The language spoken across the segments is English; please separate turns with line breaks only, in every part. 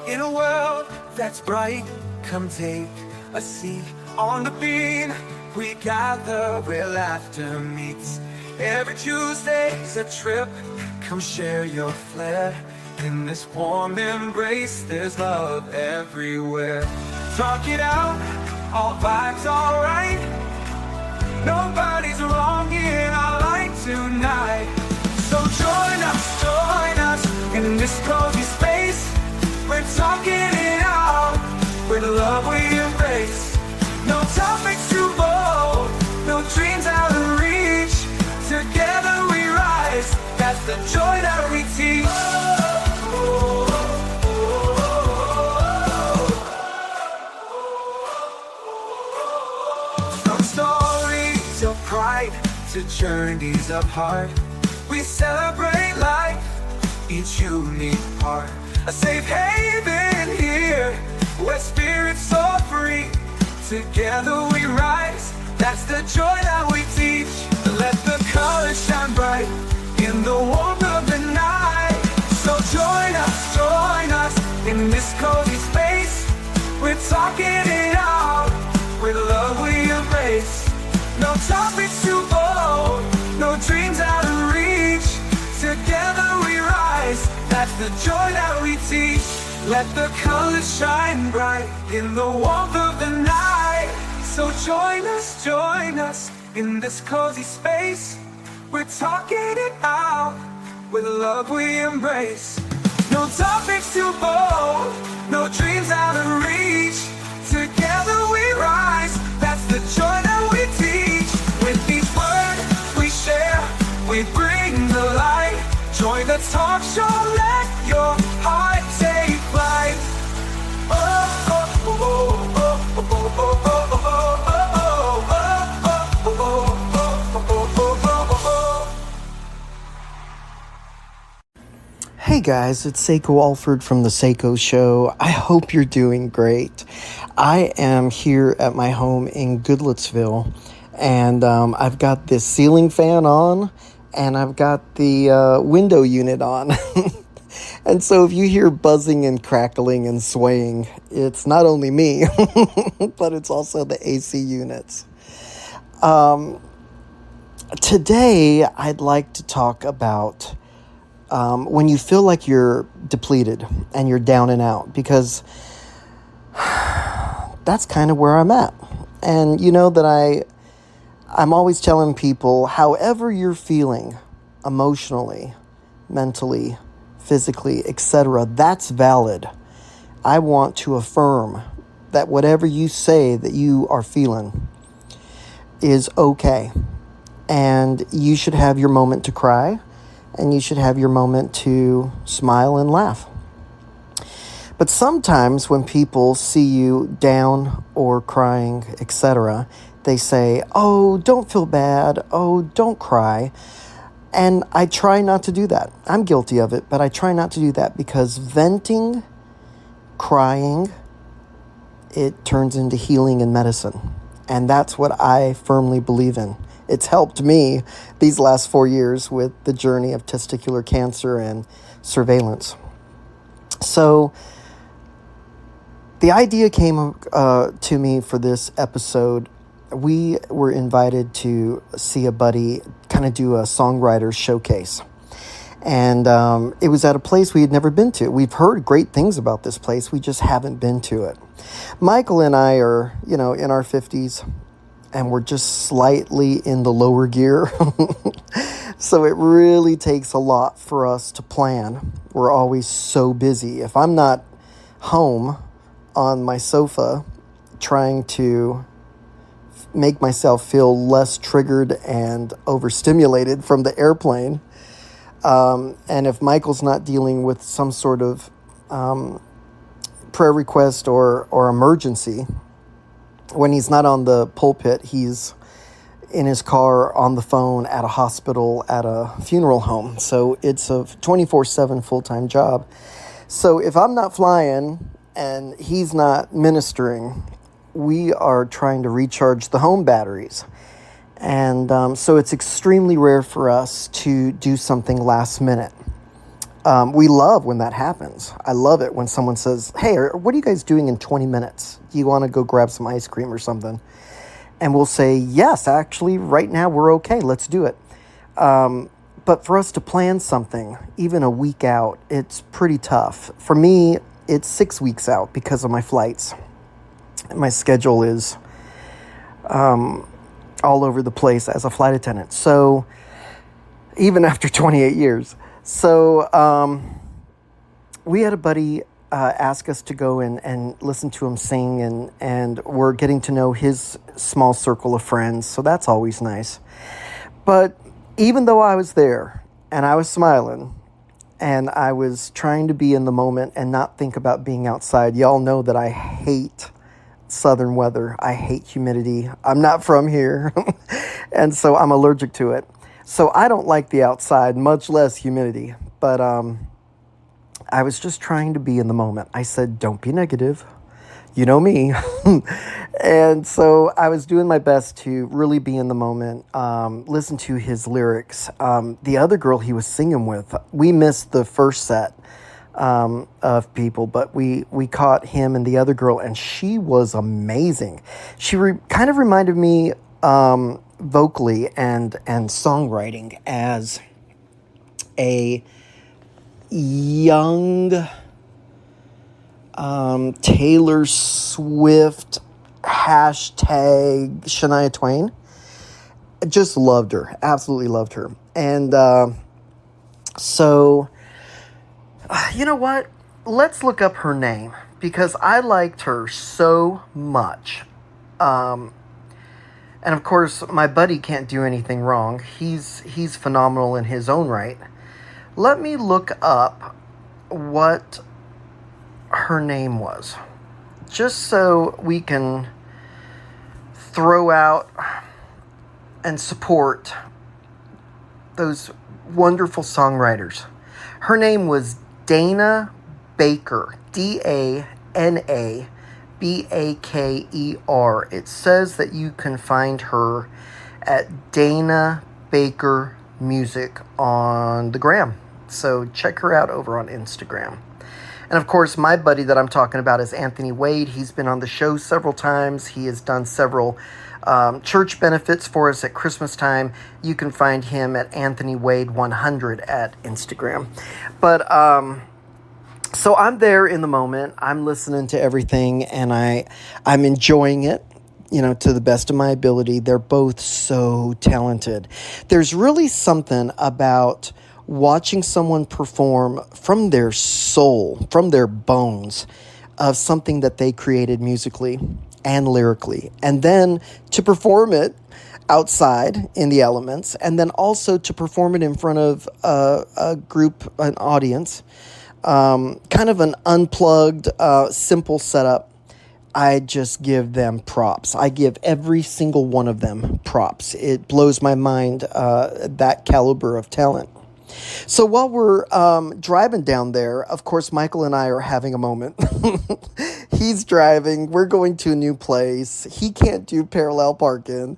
In a world that's bright, come take a seat on the bean. We gather where laughter meets. Every Tuesday's a trip. Come share your flair. In this warm embrace, there's love everywhere. Talk it out, all vibes alright. Nobody's wrong in our light tonight. So join us in this cozy space. We're talking it out, with love we embrace. No topics too bold, no dreams out of reach. Together we rise, that's the joy that we teach. From stories of pride to journeys of heart, we celebrate life, each unique part. A safe haven here, where spirits soar free. Together we rise, that's the joy that we teach. Let the colors shine bright in the warmth of the night. So join us in this cozy space. We're talking it out, with love we embrace. No topics too bold, no dreams out of reach. Together we rise, that's the joy that we teach. Let the colors shine bright in the warmth of the night. So join us in this cozy space. We're talking it out, with love we embrace. No topics too bold, no dreams out of reach. Together we rise, that's the joy that we teach. With each word we share, we bring the light. Join the talk show, let your heart take flight.
Hey guys, it's SayCo Alford from the SayCo Show. I hope you're doing great. I am here at my home in Goodlettsville, and I've got this ceiling fan on, and I've got the window unit on. And so if you hear buzzing and crackling and swaying, it's not only me, but it's also the AC units. Today, I'd like to talk about when you feel like you're depleted and you're down and out, because that's kind of where I'm at. And you know that I'm always telling people, however you're feeling emotionally, mentally, physically, etc., that's valid. I want to affirm that whatever you say that you are feeling is okay. And you should have your moment to cry, and you should have your moment to smile and laugh. But sometimes when people see you down or crying, etc., they say, oh, don't feel bad. Oh, don't cry. And I try not to do that. I'm guilty of it, but I try not to do that, because venting, crying, it turns into healing and medicine. And that's what I firmly believe in. It's helped me these last 4 years with the journey of testicular cancer and surveillance. So the idea came to me for this episode. We were invited to see a buddy kind of do a songwriter showcase. And it was at a place we had never been to. We've heard great things about this place. We just haven't been to it. Michael and I are, in our 50s, and we're just slightly in the lower gear. So it really takes a lot for us to plan. We're always so busy. If I'm not home on my sofa trying to make myself feel less triggered and overstimulated from the airplane, and if Michael's not dealing with some sort of prayer request or emergency, when he's not on the pulpit, he's in his car, on the phone, at a hospital, at a funeral home. So it's a 24/7 full-time job. So if I'm not flying and he's not ministering, we are trying to recharge the home batteries. And so it's extremely rare for us to do something last minute. We love when that happens. I love it when someone says, hey, what are you guys doing in 20 minutes? Do you want to go grab some ice cream or something? And we'll say, yes, actually, right now we're okay. Let's do it. But for us to plan something, even a week out, it's pretty tough. For me, it's 6 weeks out because of my flights. My schedule is all over the place as a flight attendant. So even after 28 years. So we had a buddy ask us to go and listen to him sing, and we're getting to know his small circle of friends. So that's always nice. But even though I was there and I was smiling and I was trying to be in the moment and not think about being outside, y'all know that I hate southern weather. I hate humidity. I'm not from here. And so I'm allergic to it. So I don't like the outside, much less humidity. But I was just trying to be in the moment. I said, don't be negative. You know me. And so I was doing my best to really be in the moment, listen to his lyrics. The other girl he was singing with, we missed the first set of people, but we caught him and the other girl, and she was amazing. She kind of reminded me vocally and songwriting as a young Taylor Swift hashtag Shania Twain. Just loved her. Absolutely loved her. And so, you know what? Let's look up her name because I liked her so much. And of course, my buddy can't do anything wrong. He's phenomenal in his own right. Let me look up what her name was, just so we can throw out and support those wonderful songwriters. Her name was Dana Baker, Dana Baker. It says that you can find her at Dana Baker Music on the gram. So check her out over on Instagram. And of course, my buddy that I'm talking about is Anthony Wade. He's been on the show several times. He has done several church benefits for us at Christmas time. You can find him at Anthony Wade 100 at Instagram. But so I'm there in the moment. I'm listening to everything, and I'm enjoying it, to the best of my ability. They're both so talented. There's really something about watching someone perform from their soul, from their bones, of something that they created musically and lyrically, and then to perform it outside in the elements, and then also to perform it in front of a group, an audience, kind of an unplugged, simple setup. I just give them props. I give every single one of them props. It blows my mind, that caliber of talent. So while we're driving down there, of course, Michael and I are having a moment. He's driving. We're going to a new place. He can't do parallel parking.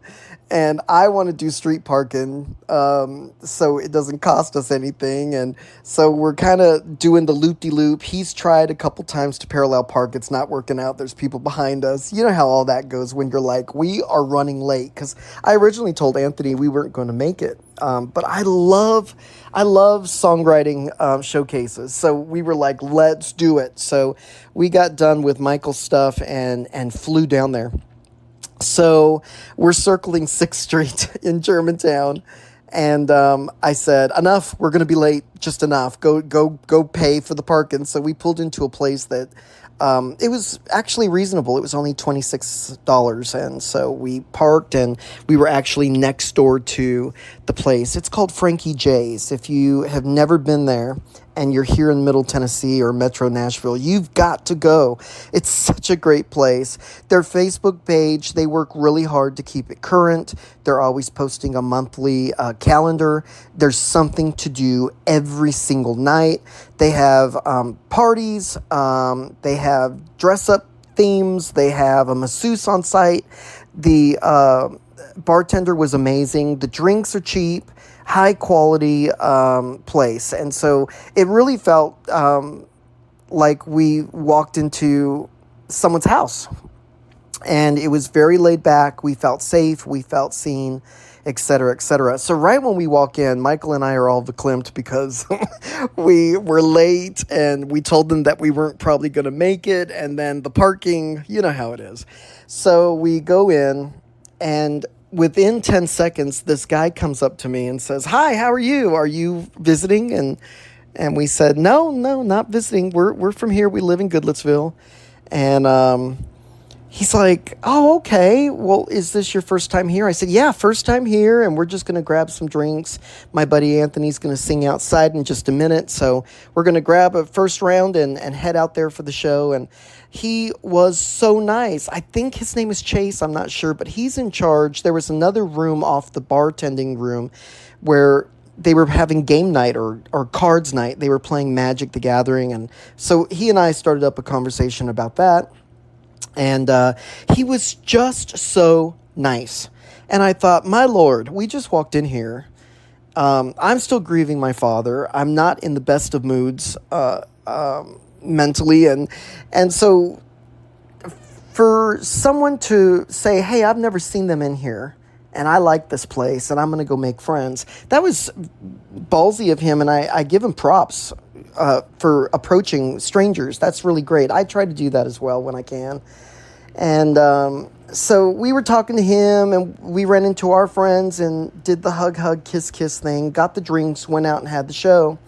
And I want to do street parking so it doesn't cost us anything. And so we're kind of doing the loop-de-loop. He's tried a couple times to parallel park. It's not working out. There's people behind us. You know how all that goes when you're like, we are running late. Because I originally told Anthony we weren't going to make it. But I love songwriting showcases. So we were like, let's do it. So we got done with Michael's stuff and flew down there. So we're circling 6th Street in Germantown. And I said, enough, we're going to be late, just enough. Go pay for the parking. So we pulled into a place that it was actually reasonable. It was only $26. And so we parked, and we were actually next door to the place. It's called Frankie J's. If you have never been there and you're here in Middle Tennessee or Metro Nashville, you've got to go. It's such a great place. Their Facebook page, they work really hard to keep it current. They're always posting a monthly calendar. There's something to do every single night. They have parties. They have dress-up themes. They have a masseuse on site. The Bartender was amazing. The drinks are cheap, high quality place. And so it really felt like we walked into someone's house. And it was very laid back. We felt safe. We felt seen, et cetera, et cetera. So right when we walk in, Michael and I are all verklempt because we were late and we told them that we weren't probably going to make it. And then the parking, you know how it is. So we go in, and within 10 seconds, this guy comes up to me and says, "Hi, how are you? Are you visiting?" And we said, no, not visiting. We're from here. We live in Goodlettsville. And he's like, "Oh, okay. Well, is this your first time here?" I said, "Yeah, first time here, and we're just going to grab some drinks. My buddy Anthony's going to sing outside in just a minute, so we're going to grab a first round and head out there for the show." And he was so nice. I think his name is Chase. I'm not sure, but he's in charge. There was another room off the bartending room where they were having game night or cards night. They were playing Magic the Gathering, and so he and I started up a conversation about that. And he was just so nice. And I thought, my Lord, we just walked in here. I'm still grieving my father. I'm not in the best of moods mentally. And so for someone to say, "Hey, I've never seen them in here, and I like this place, and I'm going to go make friends," that was ballsy of him, and I give him props for approaching strangers. That's really great. I try to do that as well when I can. And so we were talking to him, and we ran into our friends and did the hug, kiss thing, got the drinks, went out and had the show.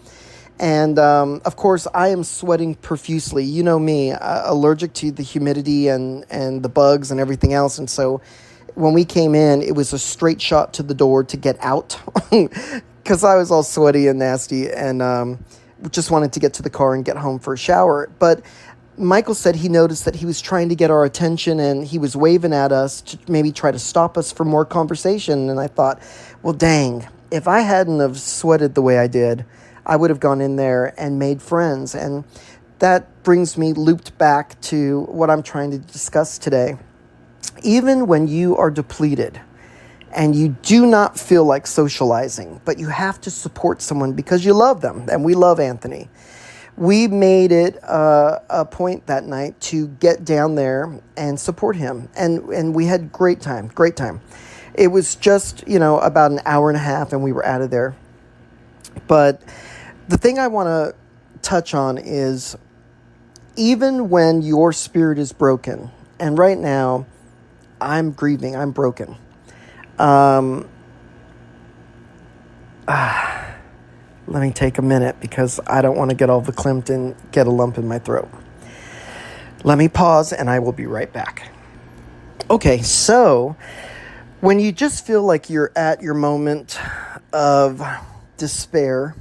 And of course, I am sweating profusely. You know me, allergic to the humidity and the bugs and everything else. And so when we came in, it was a straight shot to the door to get out because I was all sweaty and nasty, and just wanted to get to the car and get home for a shower. But Michael said he noticed that he was trying to get our attention, and he was waving at us to maybe try to stop us from more conversation. And I thought, well, dang, if I hadn't have sweated the way I did, I would have gone in there and made friends. And that brings me looped back to what I'm trying to discuss today. Even when you are depleted and you do not feel like socializing, but you have to support someone because you love them, and we love Anthony, we made it a point that night to get down there and support him. And we had great time. It was just, about an hour and a half, and we were out of there. But the thing I want to touch on is, even when your spirit is broken, and right now I'm grieving, I'm broken. Let me take a minute because I don't want to get all verklempt and get a lump in my throat. Let me pause and I will be right back. Okay, so when you just feel like you're at your moment of despair,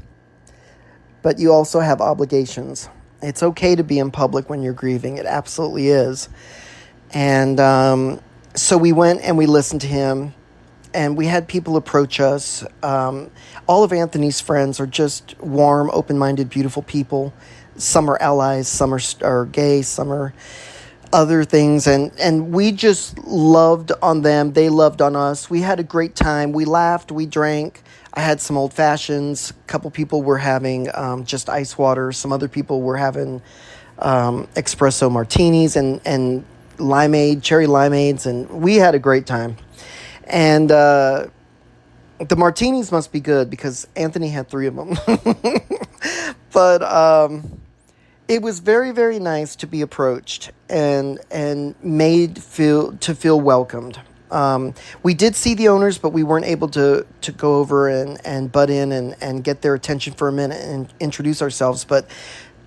but you also have obligations, it's okay to be in public when you're grieving. It absolutely is. And so we went and we listened to him. And we had people approach us. All of Anthony's friends are just warm, open-minded, beautiful people. Some are allies, some are gay, some are other things. And we just loved on them. They loved on us. We had a great time. We laughed. We drank. I had some old fashions. A couple people were having just ice water. Some other people were having espresso martinis and limeade, cherry limeades. And we had a great time. And the martinis must be good because Anthony had 3 of them. But it was very, very nice to be approached and made to feel welcomed. We did see the owners, but we weren't able to go over and butt in and get their attention for a minute and introduce ourselves. But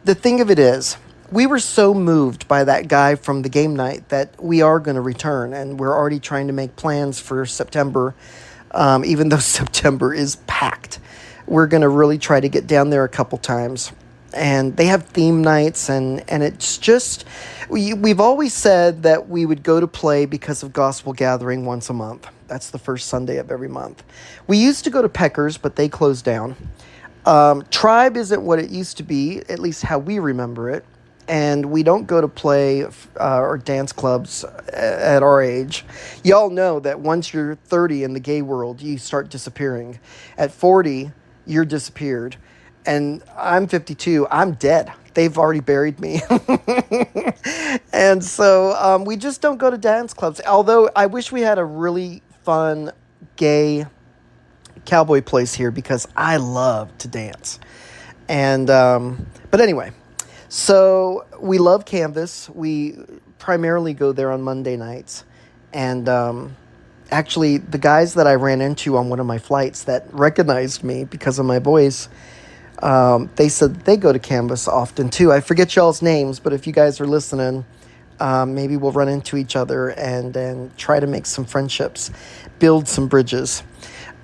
the thing of it is, we were so moved by that guy from the game night that we are going to return, and we're already trying to make plans for September, even though September is packed. We're going to really try to get down there a couple times. And they have theme nights, and it's just, we've always said that we would go to play because of Gospel Gathering once a month. That's the first Sunday of every month. We used to go to Peckers, but they closed down. Tribe isn't what it used to be, at least how we remember it. and we don't go to play or dance clubs at our age. Y'all know that once you're 30 in the gay world, you start disappearing. At 40, you're disappeared. And I'm 52, I'm dead. They've already buried me. And so we just don't go to dance clubs. Although I wish we had a really fun gay cowboy place here because I love to dance. And but anyway, so we love Canvas. We primarily go there on Monday nights. And actually, the guys that I ran into on one of my flights that recognized me because of my voice, they said they go to Canvas often too. I forget y'all's names, but if you guys are listening, maybe we'll run into each other and try to make some friendships, build some bridges.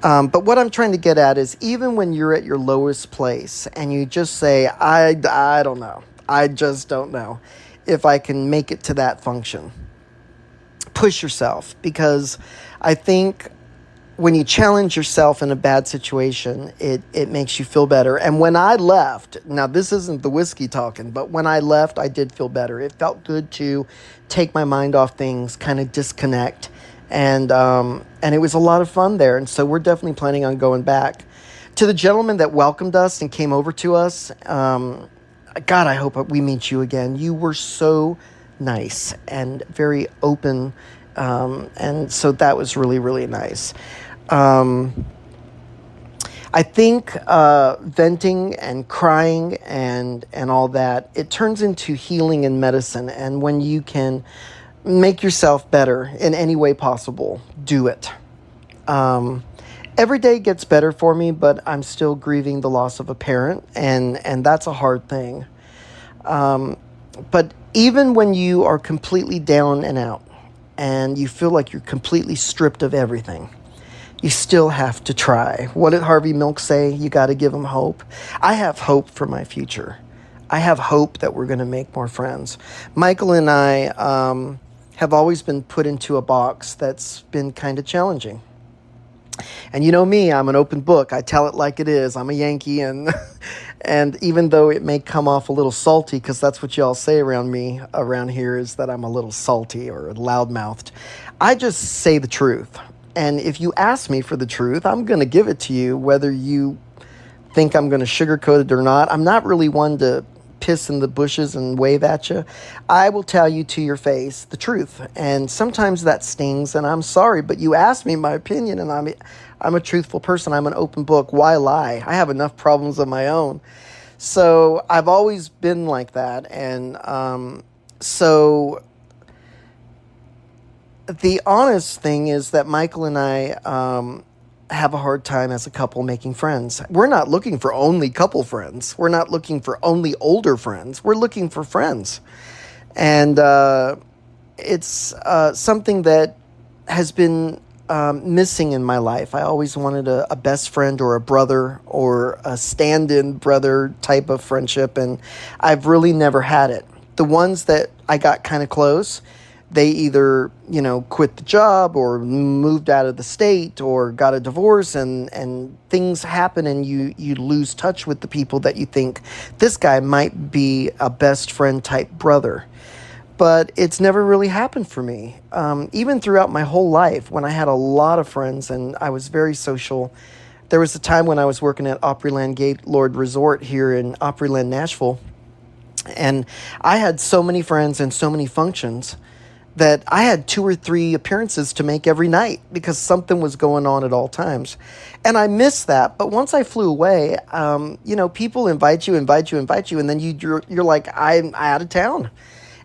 But what I'm trying to get at is even when you're at your lowest place and you just say, I don't know, I just don't know if I can make it to that function, push yourself, because I think when you challenge yourself in a bad situation, it makes you feel better. And when I left, now this isn't the whiskey talking, but when I left, I did feel better. It felt good to take my mind off things, kind of disconnect. And it was a lot of fun there. And so we're definitely planning on going back. To the gentleman that welcomed us and came over to us, God, I hope we meet you again. You were so nice and very open. And so that was really, really nice. I think venting and crying and all that, it turns into healing and medicine. And when you can make yourself better in any way possible, do it. Every day gets better for me, but I'm still grieving the loss of a parent, and that's a hard thing. But even when you are completely down and out, and you feel like you're completely stripped of everything, you still have to try. What did Harvey Milk say? You got to give them hope. I have hope for my future. I have hope that we're going to make more friends. Michael and I have always been put into a box that's been kind of challenging. And you know me, I'm an open book. I tell it like it is. I'm a Yankee, and and even though it may come off a little salty, because that's what y'all say around me around here, is that I'm a little salty or loudmouthed, I just say the truth. And if you ask me for the truth, I'm going to give it to you, whether you think I'm going to sugarcoat it or not. I'm not really one to piss in the bushes and wave at you. I will tell you to your face the truth. And sometimes that stings, and I'm sorry, but you asked me my opinion, and I'm a truthful person. I'm an open book. Why lie? I have enough problems of my own. So I've always been like that. And so the honest thing is that Michael and I have a hard time as a couple making friends. We're not looking for only couple friends. We're not looking for only older friends. We're looking for friends. And it's something that has been missing in my life. I always wanted a best friend or a brother or a stand-in brother type of friendship, and I've really never had it. The ones that I got kind of close, they either, quit the job or moved out of the state or got a divorce, and things happen, and you lose touch with the people that you think this guy might be a best friend type brother. But it's never really happened for me. Even throughout my whole life, when I had a lot of friends and I was very social, there was a time when I was working at Opryland Gaylord Resort here in Opryland, Nashville, and I had so many friends and so many functions that I had 2 or 3 appearances to make every night because something was going on at all times. And I missed that. But once I flew away, people invite you, and then you're like, I'm out of town.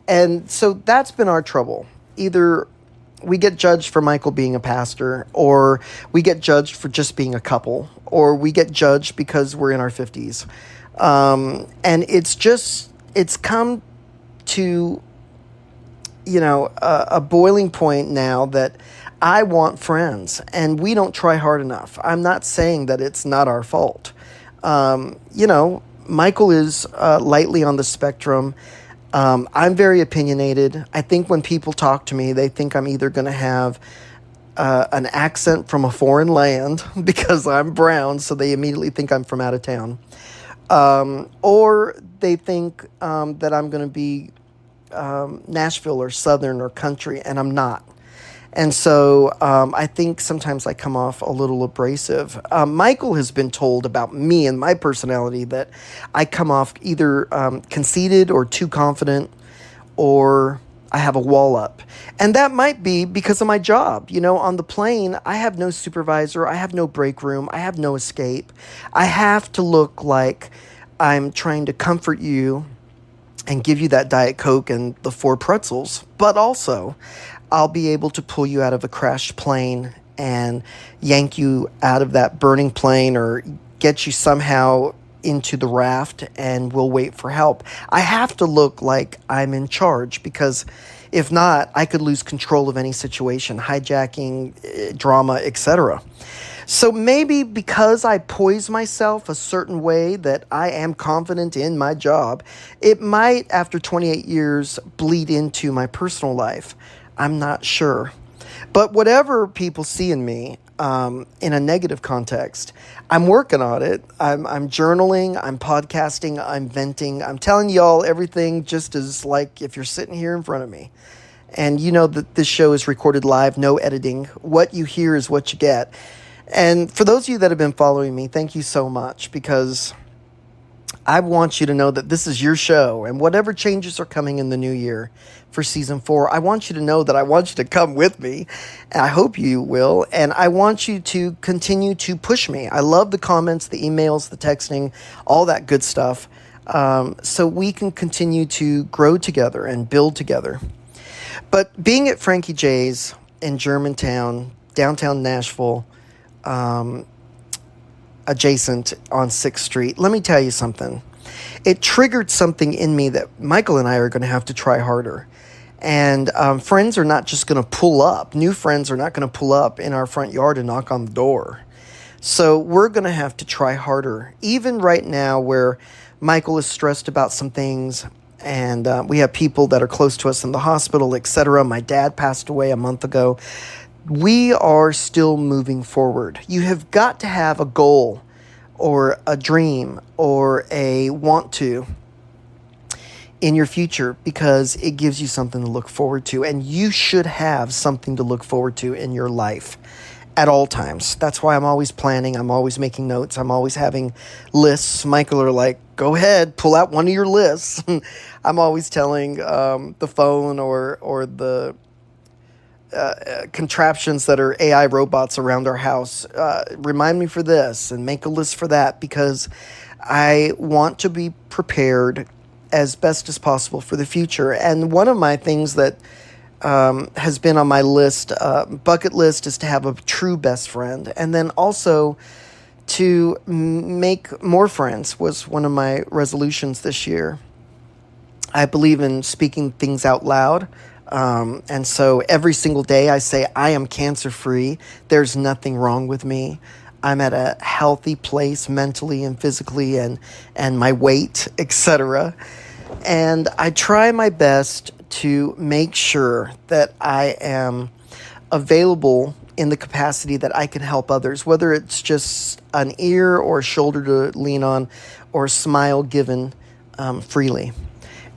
And so that's been our trouble. Either we get judged for Michael being a pastor, or we get judged for just being a couple, or we get judged because we're in our 50s. And it's come to a boiling point now that I want friends, and we don't try hard enough. I'm not saying that it's not our fault. Michael is lightly on the spectrum. I'm very opinionated. I think when people talk to me, they think I'm either going to have an accent from a foreign land because I'm brown, so they immediately think I'm from out of town. Or they think that I'm going to be Nashville or Southern or country, and I'm not. And so I think sometimes I come off a little abrasive. Michael has been told about me and my personality that I come off either conceited or too confident, or I have a wall up. And that might be because of my job. You know, on the plane, I have no supervisor, I have no break room, I have no escape. I have to look like I'm trying to comfort you and give you that Diet Coke and the 4 pretzels, but also I'll be able to pull you out of a crashed plane and yank you out of that burning plane, or get you somehow into the raft, and we'll wait for help. I have to look like I'm in charge, because if not, I could lose control of any situation, hijacking, drama, etc. So maybe because I poise myself a certain way that I am confident in my job, it might, after 28 years, bleed into my personal life. I'm not sure. But whatever people see in me, in a negative context, I'm working on it. I'm journaling, I'm podcasting, I'm venting. I'm telling y'all everything just as like if you're sitting here in front of me. And you know that this show is recorded live, no editing. What you hear is what you get. And for those of you that have been following me, thank you so much, because I want you to know that this is your show, and whatever changes are coming in the new year for season 4, I want you to know that I want you to come with me, and I hope you will, and I want you to continue to push me. I love the comments, the emails, the texting, all that good stuff, so we can continue to grow together and build together. But being at Frankie J's in Germantown, downtown Nashville, adjacent on 6th Street, let me tell you something. It triggered something in me that Michael and I are going to have to try harder. And friends are not just going to pull up. New friends are not going to pull up in our front yard and knock on the door. So we're going to have to try harder. Even right now, where Michael is stressed about some things, and we have people that are close to us in the hospital, etc. My dad passed away a month ago. We are still moving forward. You have got to have a goal or a dream or a want to in your future, because it gives you something to look forward to, and you should have something to look forward to in your life at all times. That's why I'm always planning. I'm always making notes. I'm always having lists. Michael are like, go ahead, pull out one of your lists. I'm always telling the phone or the contraptions that are AI robots around our house, remind me for this and make a list for that, because I want to be prepared as best as possible for the future. And one of my things that has been on my list, bucket list, is to have a true best friend. And then also to make more friends was one of my resolutions this year. I believe in speaking things out loud. And so every single day I say, I am cancer-free. There's nothing wrong with me. I'm at a healthy place mentally and physically, and my weight, etc. And I try my best to make sure that I am available in the capacity that I can help others, whether it's just an ear or a shoulder to lean on or a smile given freely.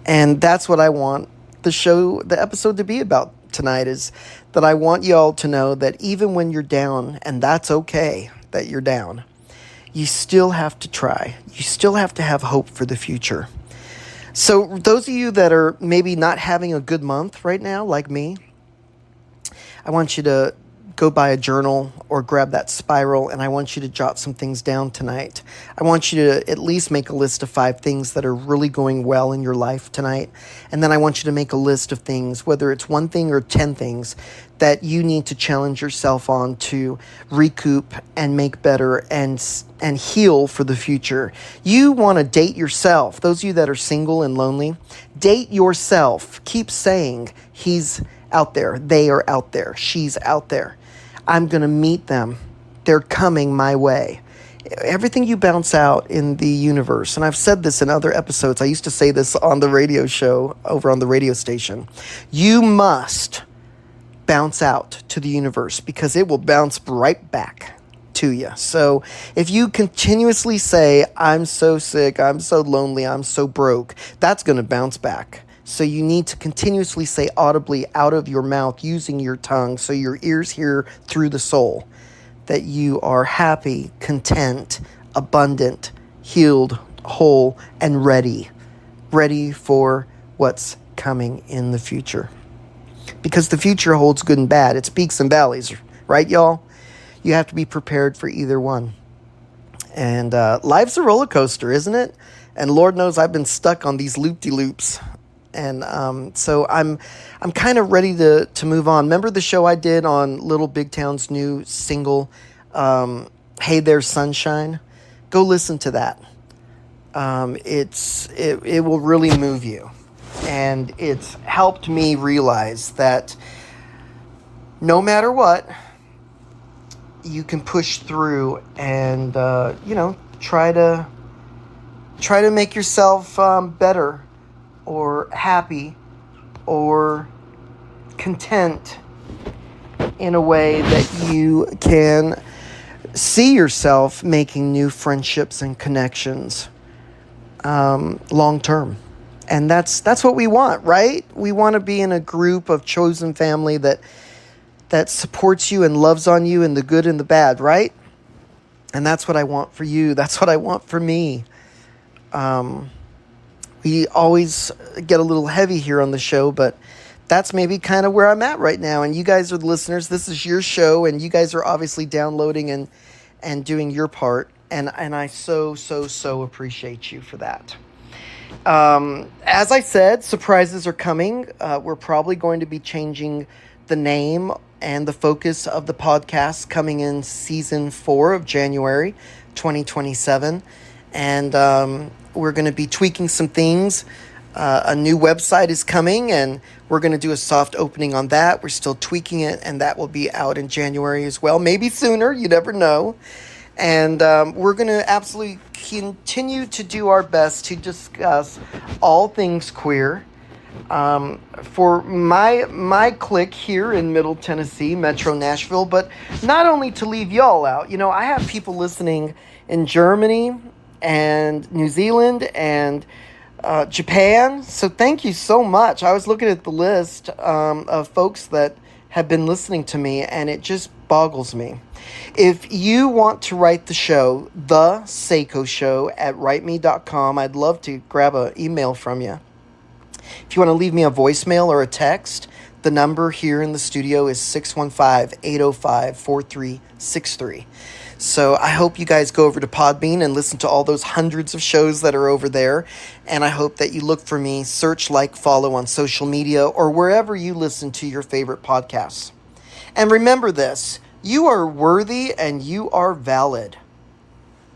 And that's what I want the episode to be about tonight, is that I want y'all to know that even when you're down, and that's okay that you're down, you still have to try. You still have to have hope for the future. So those of you that are maybe not having a good month right now, like me, I want you to go buy a journal or grab that spiral, and I want you to jot some things down tonight. I want you to at least make a list of 5 things that are really going well in your life tonight. And then I want you to make a list of things, whether it's 1 thing or 10 things, that you need to challenge yourself on to recoup and make better and heal for the future. You want to date yourself. Those of you that are single and lonely, date yourself. Keep saying, he's out there, they are out there, she's out there. I'm going to meet them. They're coming my way. Everything you bounce out in the universe, and I've said this in other episodes. I used to say this on the radio show over on the radio station. You must bounce out to the universe, because it will bounce right back. to you. So if you continuously say, I'm so sick, I'm so lonely, I'm so broke, that's going to bounce back. So you need to continuously say audibly out of your mouth using your tongue so your ears hear through the soul that you are happy, content, abundant, healed, whole, and ready. Ready for what's coming in the future. Because the future holds good and bad. It's peaks and valleys, right, y'all? You have to be prepared for either one. And life's a roller coaster, isn't it? And Lord knows I've been stuck on these loop-de-loops. And so I'm kind of ready to move on. Remember the show I did on Little Big Town's new single, Hey There Sunshine? Go listen to that. It will really move you. And it's helped me realize that no matter what, you can push through and, try to make yourself better or happy or content in a way that you can see yourself making new friendships and connections long term. And that's what we want, right? We want to be in a group of chosen family that supports you and loves on you in the good and the bad, right? And that's what I want for you. That's what I want for me. We always get a little heavy here on the show, but that's maybe kind of where I'm at right now. And you guys are the listeners. This is your show, and you guys are obviously downloading and doing your part. And I so appreciate you for that. As I said, surprises are coming. We're probably going to be changing the name and the focus of the podcast coming in season 4 of January 2027. And we're going to be tweaking some things. A new website is coming, and we're going to do a soft opening on that. We're still tweaking it, and that will be out in January as well. Maybe sooner. You never know. And we're going to absolutely continue to do our best to discuss all things queer. For my clique here in Middle Tennessee, Metro Nashville, but not only to leave y'all out. You know, I have people listening in Germany and New Zealand and Japan. So thank you so much. I was looking at the list of folks that have been listening to me, and it just boggles me. If you want to write the show, the SayCo show at writeme.com, I'd love to grab an email from you. If you want to leave me a voicemail or a text, the number here in the studio is 615-805-4363. So I hope you guys go over to Podbean and listen to all those hundreds of shows that are over there. And I hope that you look for me, search, like, follow on social media or wherever you listen to your favorite podcasts. And remember this, you are worthy and you are valid.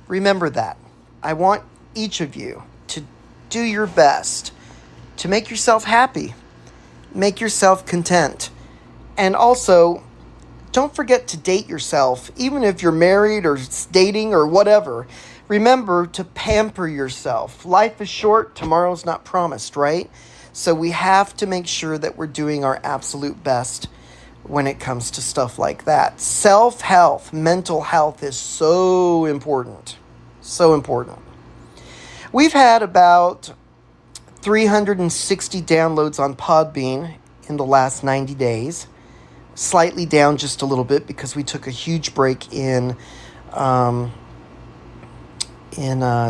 Remember that. I want each of you to do your best to make yourself happy, make yourself content, and also don't forget to date yourself, even if you're married or dating or whatever. Remember to pamper yourself. Life is short, tomorrow's not promised, right? So we have to make sure that we're doing our absolute best when it comes to stuff like that. Self-health, mental health is so important. So important. We've had about 360 downloads on Podbean in the last 90 days. Slightly down just a little bit because we took a huge break in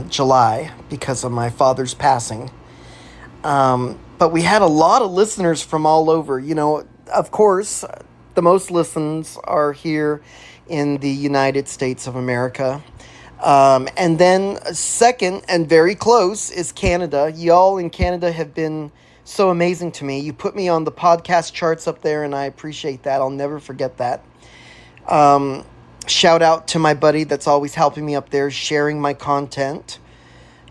July because of my father's passing. But we had a lot of listeners from all over. You know, of course, the most listens are here in the United States of America. And then second and very close is Canada. Y'all in Canada have been so amazing to me. You put me on the podcast charts up there, and I appreciate that. I'll never forget that. Shout out to my buddy that's always helping me up there, sharing my content.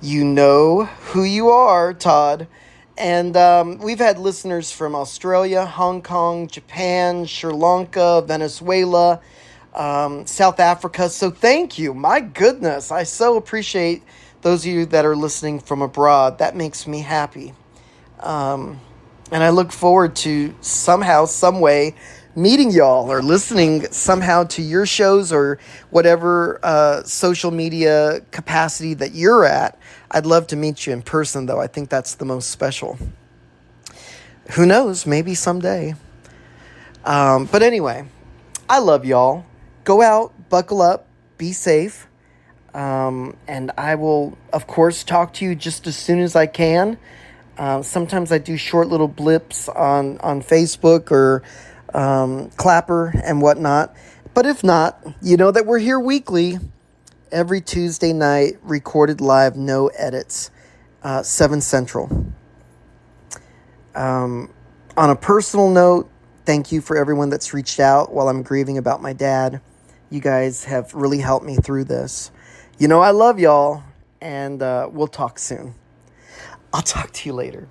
You know who you are, Todd. And we've had listeners from Australia, Hong Kong, Japan, Sri Lanka, Venezuela, South Africa. So thank you. My goodness. I so appreciate those of you that are listening from abroad. That makes me happy. And I look forward to somehow, some way, meeting y'all or listening somehow to your shows or whatever social media capacity that you're at. I'd love to meet you in person, though. I think that's the most special. Who knows? Maybe someday. But anyway, I love y'all. Go out, buckle up, be safe. And I will, of course, talk to you just as soon as I can. Sometimes I do short little blips on Facebook or Clapper and whatnot. But if not, you know that we're here weekly, every Tuesday night, recorded live, no edits, 7 Central. On a personal note, thank you for everyone that's reached out while I'm grieving about my dad. You guys have really helped me through this. You know I love y'all, and we'll talk soon. I'll talk to you later.